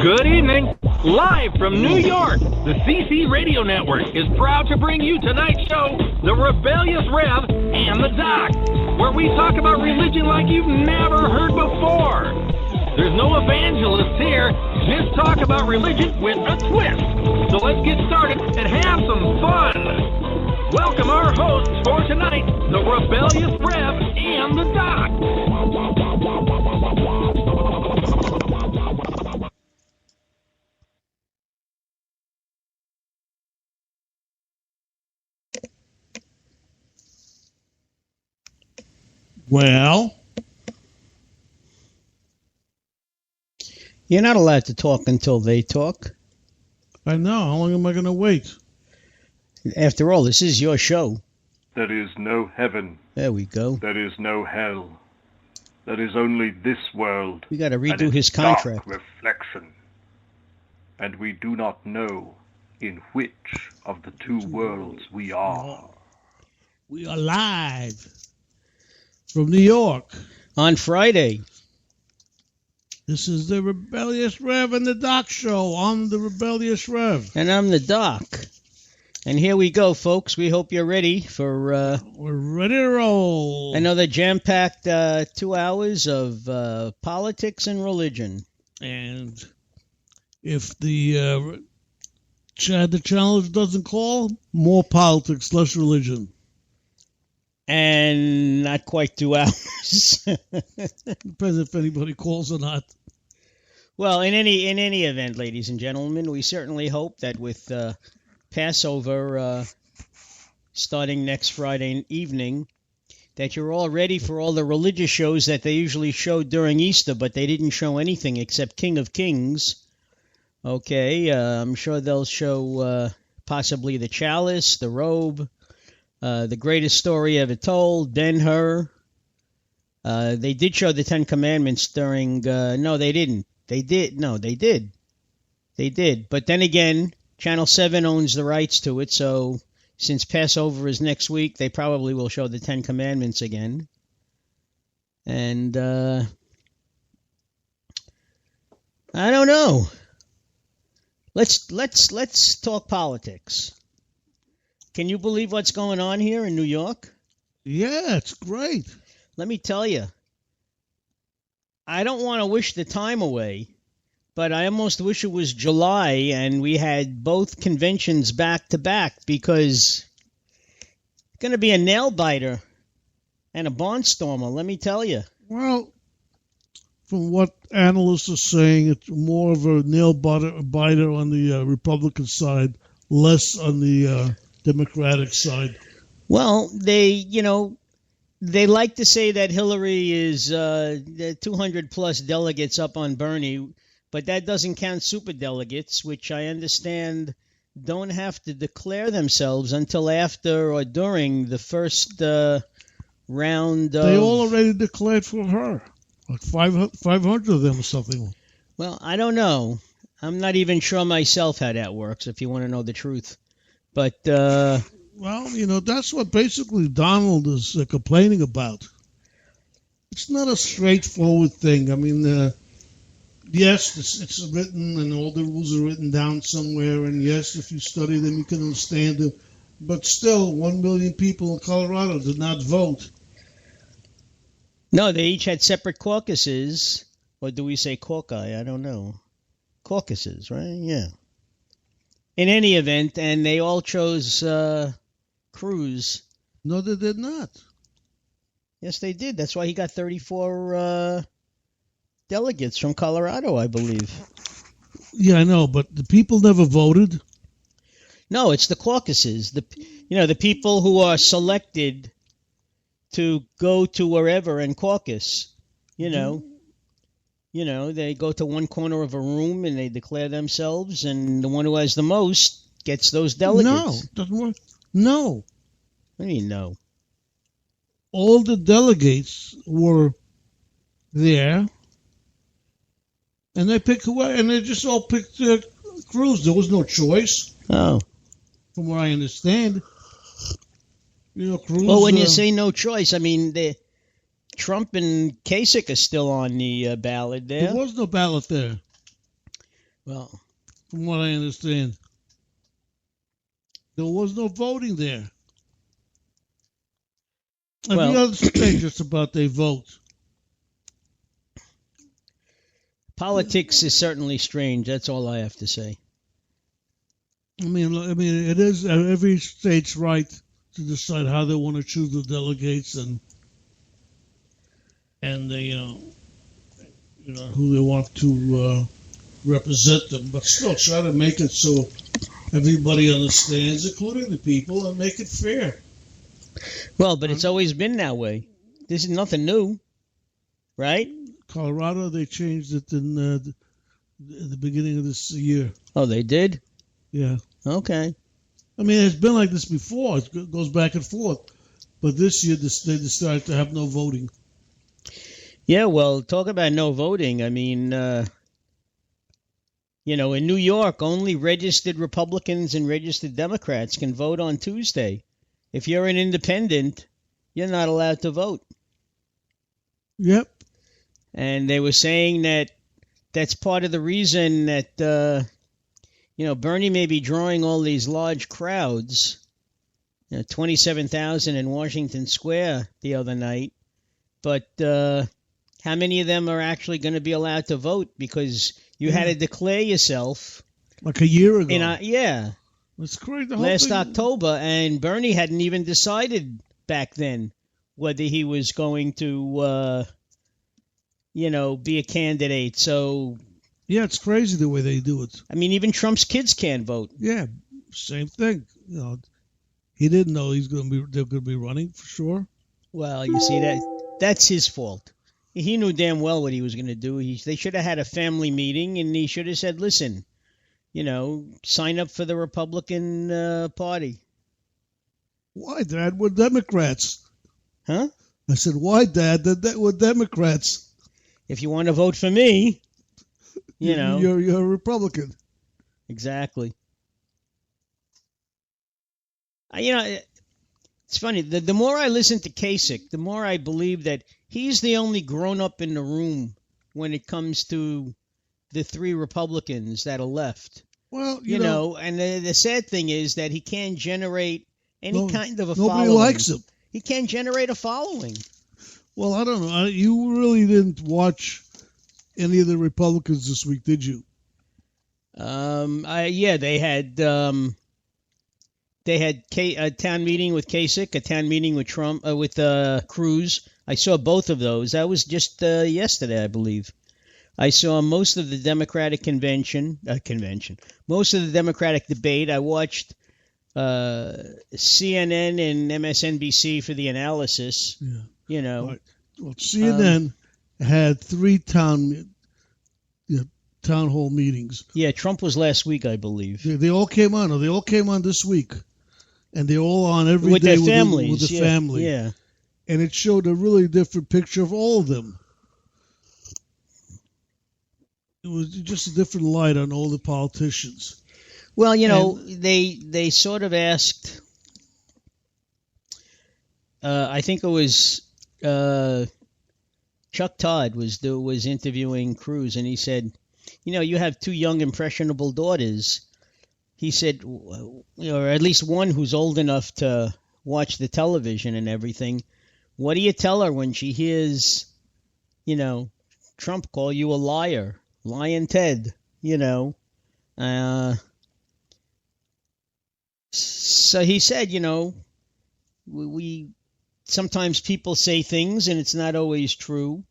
Good evening. Live from New York, the CC Radio Network is proud to bring you tonight's show, The Rebellious Rev and the Doc, where we talk about religion like you've never heard before. There's no evangelists here, just talk about religion with a twist. So let's get started and have some fun. Welcome our hosts for tonight, The Rebellious Rev and the Doc. Well, you're not allowed to talk until they talk. I know. How long am I going to wait? After all, this is your show. There is no heaven. There we go. There is no hell. There is only this world. We got to redo his contract. Dark reflection. And we do not know in which of the two worlds we are. We are live from New York on Friday. This is the Rebellious Rev and the Doc Show on the Rebellious Rev. And I'm the Doc. And here we go, folks. We hope you're ready for... We're ready to roll. Another jam-packed 2 hours of politics and religion. And if the challenge doesn't call, more politics, less religion. And not quite 2 hours. Depends if anybody calls or not. Well, in any event, ladies and gentlemen, we certainly hope that with Passover starting next Friday evening, that you're all ready for all the religious shows that they usually show during Easter, but they didn't show anything except King of Kings. Okay, I'm sure they'll show possibly the chalice, the robe, the greatest story ever told, Ben-Hur. They did show the Ten Commandments during... no, they didn't. They did. No, they did. They did. But then again, Channel 7 owns the rights to it, so since Passover is next week, they probably will show the Ten Commandments again. And I don't know. Let's talk politics. Can you believe what's going on here in New York? Yeah, it's great. Let me tell you, I don't want to wish the time away, but I almost wish it was July and we had both conventions back to back, because it's going to be a nail biter and a barnstormer, let me tell you. Well, from what analysts are saying, it's more of a nail biter on the Republican side, less on the Democratic side. Well, they like to say that Hillary is 200 plus delegates up on Bernie, but that doesn't count superdelegates, which I understand don't have to declare themselves until after or during the first round of... They all already declared for her, like 500 of them or something. Well, I don't know. I'm not even sure myself how that works, if you want to know the truth. But... well, that's what basically Donald is complaining about. It's not a straightforward thing. I mean, yes, it's written and all the rules are written down somewhere. And yes, if you study them, you can understand them. But still, 1 million people in Colorado did not vote. No, they each had separate caucuses. Or do we say caucus? I don't know. Caucuses, right? Yeah. In any event, and they all chose... Cruz. No, they did not. Yes, they did. That's why he got 34 delegates from Colorado, I believe. Yeah, I know, but the people never voted. No, it's the caucuses. The people who are selected to go to wherever and caucus. They go to one corner of a room and they declare themselves, and the one who has the most gets those delegates. No, doesn't work. No. What do you mean, no? All the delegates were there, and they picked away, and they just all picked Cruz. There was no choice. Oh. From what I understand. Cruz... Well, when you say no choice, I mean, Trump and Kasich are still on the ballot there. There was no ballot there. Well, from what I understand. There was no voting there. Every other state just about they vote. politics is certainly strange. That's all I have to say. I mean, it is every state's right to decide how they want to choose the delegates and they, who they want to represent them. But still, try to make it so everybody understands, including the people, and make it fair. Well, but it's always been that way. This is nothing new, right? Colorado, they changed it in the beginning of this year. Oh, they did? Yeah. Okay. I mean, it's been like this before. It goes back and forth. But this year, they decided to have no voting. Yeah, well, talk about no voting. I mean, in New York, only registered Republicans and registered Democrats can vote on Tuesday. If you're an independent, you're not allowed to vote. Yep. And they were saying that that's part of the reason that, Bernie may be drawing all these large crowds, 27,000 in Washington Square the other night. But how many of them are actually going to be allowed to vote? Because you had to declare yourself. Like a year ago. Yeah. It's crazy. Last October, and Bernie hadn't even decided back then whether he was going to, be a candidate. So, yeah, it's crazy the way they do it. I mean, even Trump's kids can't vote. Yeah, same thing. He didn't know they're going to be running for sure. Well, you see that's his fault. He knew damn well what he was going to do. They should have had a family meeting, and he should have said, "Listen, sign up for the Republican Party." Why, Dad? We're Democrats. Huh? I said, why, Dad? We're Democrats. If you want to vote for me, You're a Republican. Exactly. It's funny. The more I listen to Kasich, the more I believe that he's the only grown-up in the room when it comes to the three Republicans that are left. Well, and the sad thing is that he can't generate any kind of a nobody following. Nobody likes him. He can't generate a following. Well, I don't know. You really didn't watch any of the Republicans this week, did you? They had a town meeting with Kasich, a town meeting with Trump, with Cruz. I saw both of those. That was just yesterday, I believe. I saw most of the Democratic convention, most of the Democratic debate. I watched CNN and MSNBC for the analysis. Yeah. Right. Well, CNN had 3 town hall meetings. Yeah, Trump was last week, I believe. They all came on. They all came on this week, and they're all on every with day their families. With the family. Yeah. And it showed a really different picture of all of them. It was just a different light on all the politicians. Well, they sort of asked. I think it was Chuck Todd was interviewing Cruz, and he said, you have 2 young impressionable daughters. He said, or at least one who's old enough to watch the television and everything. What do you tell her when she hears, Trump call you a liar, Lion Ted, So he said, we sometimes people say things and it's not always true,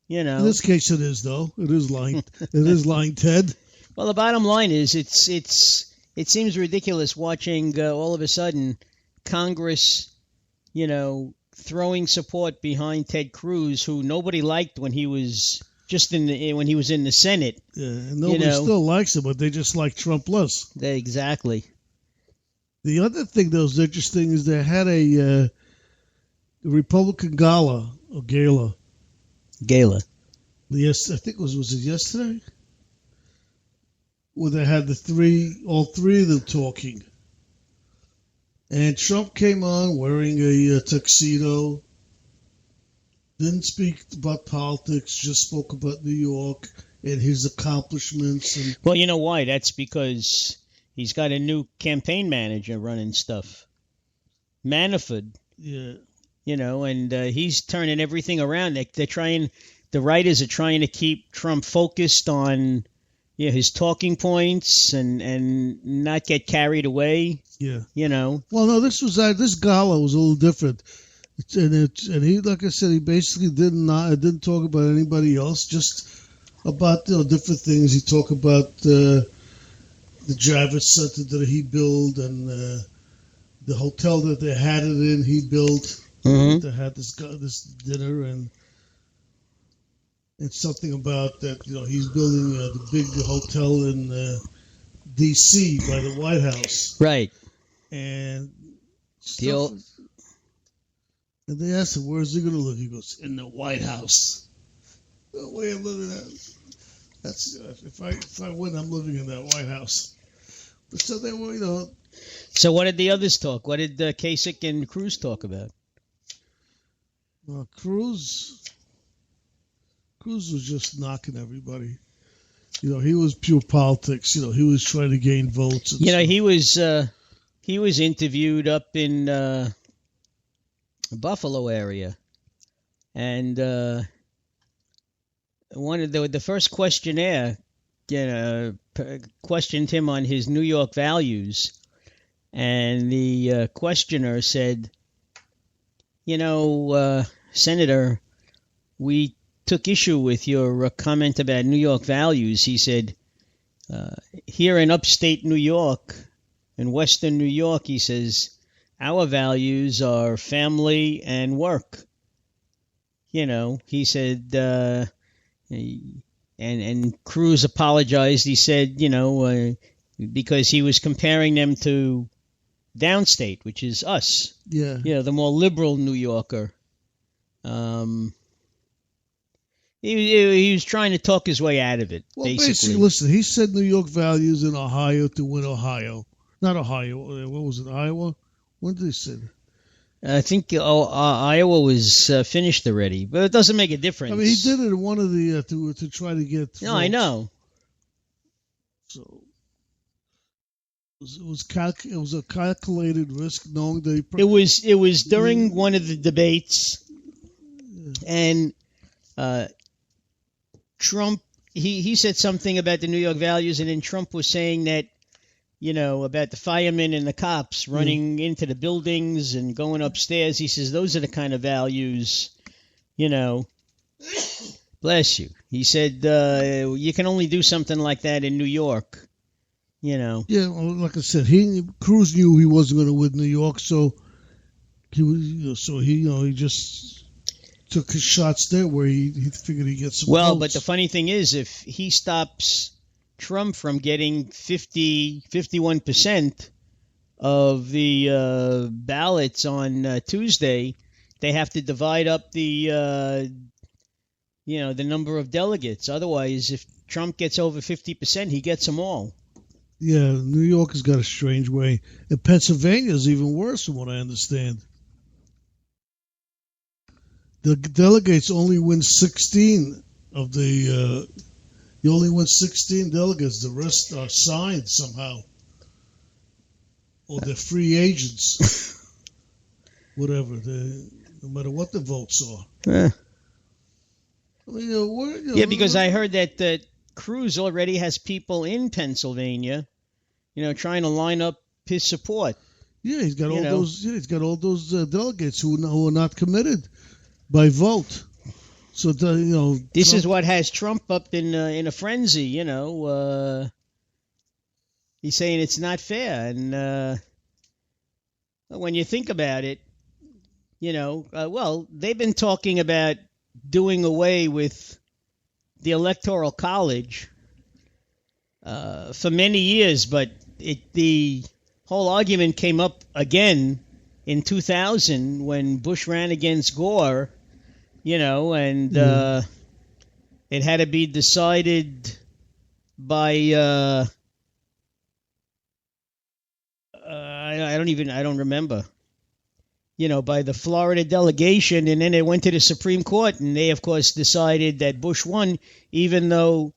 In this case, it is though. It is lying. It is lying, Ted. Well, the bottom line is, it seems ridiculous watching all of a sudden Congress, throwing support behind Ted Cruz, who nobody liked when he was when he was in the Senate. Yeah, and nobody still likes him, but they just like Trump less. Exactly. The other thing that was interesting is they had a Republican gala. Yes, I think was it yesterday? Where they had all three of them talking. And Trump came on wearing a tuxedo, didn't speak about politics, just spoke about New York and his accomplishments. And Well, you know why? That's because he's got a new campaign manager running stuff, Manafort. yeah, And he's turning everything around. They're trying. The writers are trying to keep Trump focused on his talking points and not get carried away. yeah. Well, no, this gala was a little different. And he, like I said, he basically didn't talk about anybody else, just about different things. He talked about the Javits Center that he built and the hotel that they had it in. He built. They had this dinner and something about that. He's building the big hotel in D.C. by the White House. Right. And and they asked him, "Where's he going to live?" He goes, "In the White House." The way of living that's if I win, I'm living in that White House. But so they were, So what did the others talk? What did Kasich and Cruz talk about? Cruz was just knocking everybody. He was pure politics. He was trying to gain votes. He was interviewed up in Buffalo area, and one of the first questionnaire questioned him on his New York values, and the questioner said, Senator, we took issue with your comment about New York values. He said, here in upstate New York, in western New York, he says, our values are family and work. He said, and Cruz apologized. He said, because he was comparing them to downstate, which is us. Yeah. The more liberal New Yorker. He was trying to talk his way out of it, well, basically. Listen, he said New York values in Ohio to win Ohio. Not Ohio. What was it, Iowa? When did he say that? I think Iowa was finished already, but it doesn't make a difference. I mean, he did it in one of the to try to get. No, votes. I know. So it was a calculated risk, knowing that it was during one of the debates, and Trump he said something about the New York values, and then Trump was saying that. About the firemen and the cops running into the buildings and going upstairs. He says, those are the kind of values, bless you. He said, you can only do something like that in New York, Yeah, well, like I said, Cruz knew he wasn't going to win New York, so he just took his shots there where he figured he'd get some votes. But the funny thing is, if he stops Trump from getting 51% of the ballots on Tuesday, they have to divide up the number of delegates. Otherwise, if Trump gets over 50%, he gets them all. Yeah, New York has got a strange way. And Pennsylvania is even worse, from what I understand. The delegates only win 16 of the. You only win 16 delegates. The rest are signed somehow. Or they're free agents. Whatever. No matter what the votes are. I mean, because I heard that Cruz already has people in Pennsylvania, trying to line up his support. Yeah, he's got all those. Yeah, he's got all those delegates who are not committed by vote. So this Trump, is what has Trump up in a frenzy. He's saying it's not fair, and when you think about it, they've been talking about doing away with the Electoral College for many years, but the whole argument came up again in 2000 when Bush ran against Gore. And it had to be decided by I don't remember. By the Florida delegation, and then it went to the Supreme Court, and they of course decided that Bush won, even though